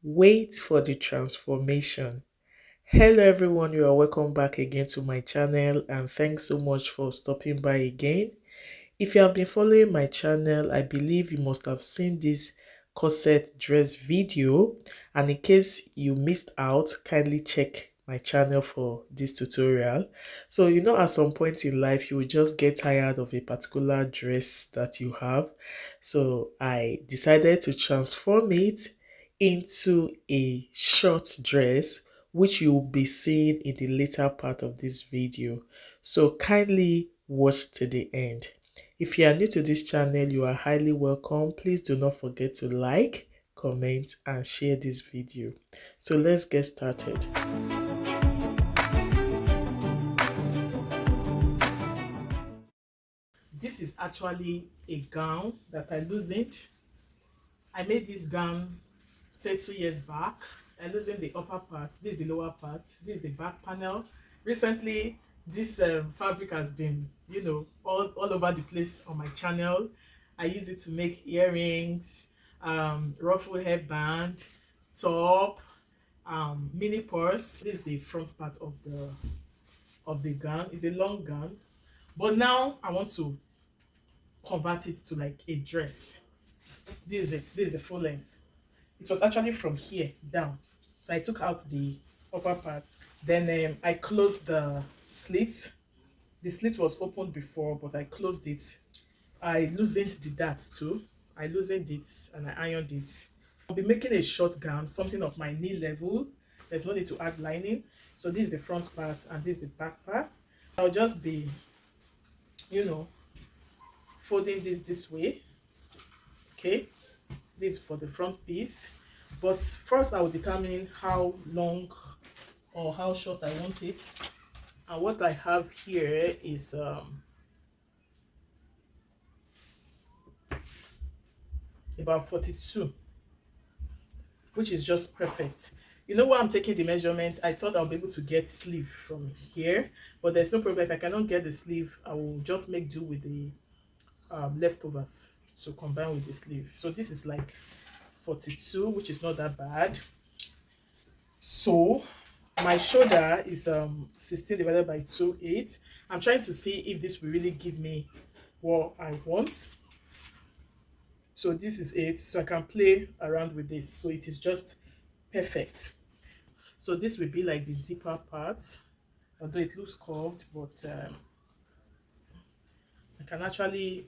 Wait for the transformation. Hello everyone, you are welcome back again to my channel and thanks so much for stopping by again. If you have been following my channel, I believe you must have seen this corset dress video, and in case you missed out, kindly check my channel for this tutorial. So at some point in life you will just get tired of a particular dress that you have, so I decided to transform it into a short dress, which you will be seeing in the later part of this video. So kindly watch to the end. If you are new to this channel, you are highly welcome. Please do not forget to like, comment, and share this video. So let's get started. This is actually a gown that I loosened. I made this gown, say 2 years back. I loosened the upper part. This is the lower part. This is the back panel. Recently, this fabric has been, all over the place on my channel. I use it to make earrings, ruffle hairband, top, mini purse. This is the front part of the gown. It's a long gown, but now I want to convert it to like a dress. This is it. This is the full length. It was actually from here down, so I took out the upper part. Then I closed the slit. The slit was opened before, but I closed it. I loosened the dart too. I loosened it and I ironed it. I'll be making a short gown, something of my knee level. There's no need to add lining. So this is the front part and this is the back part. I'll just be, folding this way. Okay, this for the front piece. But first I will determine how long or how short I want it. And what I have here is about 42, which is just perfect. You know why I'm taking the measurement? I thought I'll be able to get sleeve from here, but there's no problem. If I cannot get the sleeve, I will just make do with the leftovers to combine with the sleeve. So this is like 42, which is not that bad. So my shoulder is 16 divided by 2, 8. I'm trying to see if this will really give me what I want. So this is 8, so I can play around with this. So it is just perfect. So this will be like the zipper part, although it looks curved, but I can actually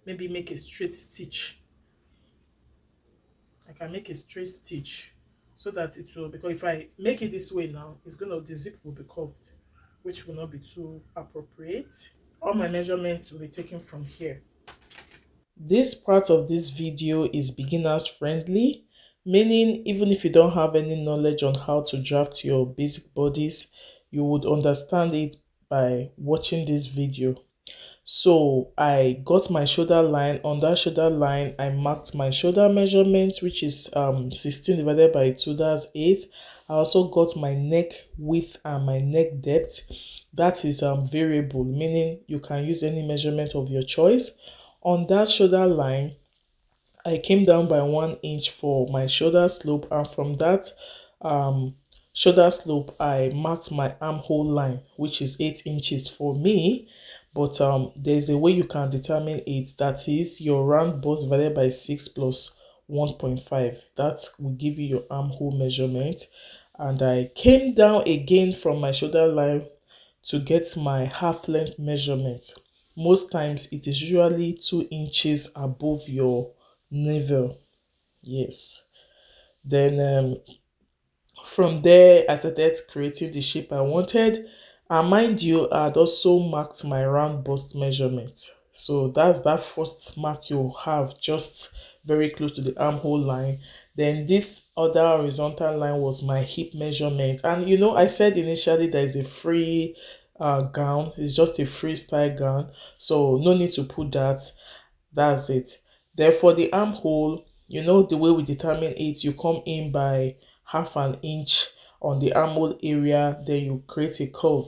maybe make a straight stitch. I can make a straight stitch so that it will, because if I make it this way now, the zip will be curved, which will not be too appropriate. All my measurements will be taken from here. This part of this video is beginners friendly, meaning even if you don't have any knowledge on how to draft your basic bodice, you would understand it by watching this video. So I got my shoulder line. On that shoulder line, I marked my shoulder measurement, which is 16 divided by 2, that's 8. I also got my neck width and my neck depth. That is variable, meaning you can use any measurement of your choice. On that shoulder line, I came down by 1 inch for my shoulder slope, and from that shoulder slope I marked my armhole line, which is 8 inches for me. But there's a way you can determine it, that is your round bust divided by 6 plus 1.5. That will give you your armhole measurement. And I came down again from my shoulder line to get my half length measurement. Most times it is usually 2 inches above your navel. Yes. Then from there I started creating the shape I wanted, and mind you, I had also marked my round bust measurement. So that's that first mark you have, just very close to the armhole line. Then this other horizontal line was my hip measurement. And I said initially there is a free gown. It's just a freestyle gown, so no need to put that. That's it. Then for the armhole, the way we determine it, you come in by half an inch on the armhole area, then you create a curve.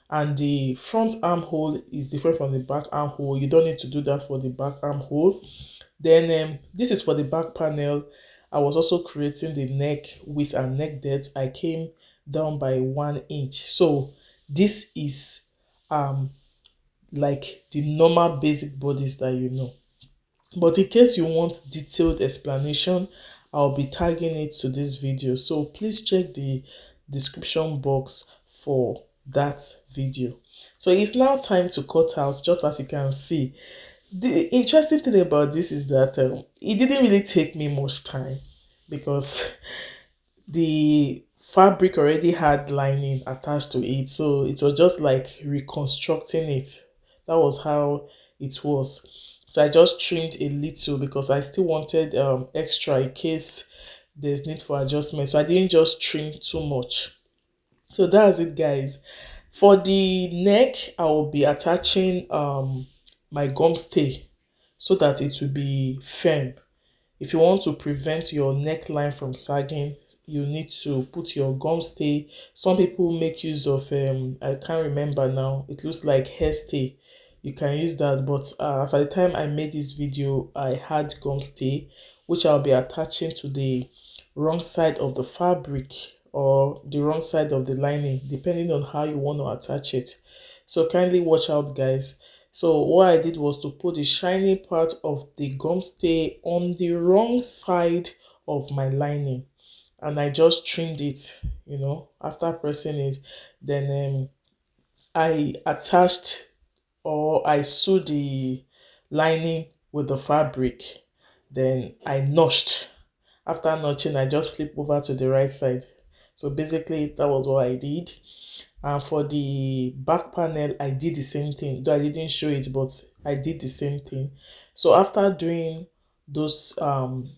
And the front armhole is different from the back armhole. You don't need to do that for the back armhole. Then this is for the back panel. I was also creating the neck width and neck depth. I came down by 1 inch. So this is um like the normal basic bodice that you know. But in case you want detailed explanation, I'll be tagging it to this video. So please check the description box for that video. So it's now time to cut out, just as you can see. The interesting thing about this is that it didn't really take me much time because the fabric already had lining attached to it, so it was just like reconstructing it. That was how it was. So I just trimmed a little because I still wanted extra in case there's need for adjustment, so I didn't just trim too much. So that's it, guys. For the neck, I will be attaching my gum stay so that it will be firm. If you want to prevent your neckline from sagging, you need to put your gum stay. Some people make use of I can't remember now. It looks like hair stay. You can use that, but as at the time I made this video, I had gum stay, which I'll be attaching to the wrong side of the fabric or the wrong side of the lining, depending on how you want to attach it. So kindly watch out, guys. So what I did was to put the shiny part of the gum stay on the wrong side of my lining, and I just trimmed it, after pressing it. Then I attached, or I sewed the lining with the fabric. Then I notched. After notching, I just flip over to the right side. So basically that was what I did. And for the back panel, I did the same thing, though I didn't show it, but I did the same thing. So after doing those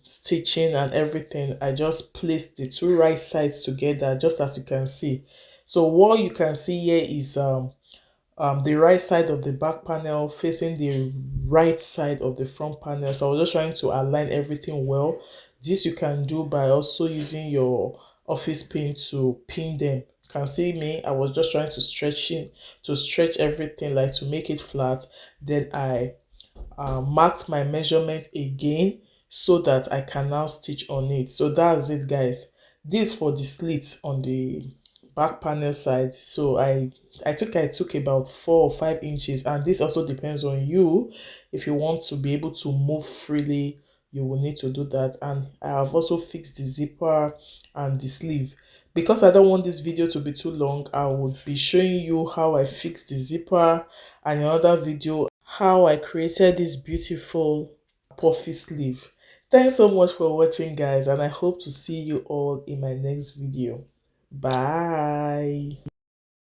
stitching and everything, I just placed the two right sides together, just as you can see. So what you can see here is the right side of the back panel facing the right side of the front panel. So I was just trying to align everything well. This you can do by also using your office pin to pin them. You can see me, I was just trying to stretch everything, like to make it flat. Then I marked my measurement again so that I can now stitch on it. So that's it, guys. This for the slits on the back panel side. So I took about 4 or 5 inches, and this also depends on you. If you want to be able to move freely, you will need to do that. And I have also fixed the zipper and the sleeve. Because I don't want this video to be too long, I would be showing you how I fixed the zipper, and in another video how I created this beautiful puffy sleeve. Thanks so much for watching, guys, and I hope to see you all in my next video. Bye.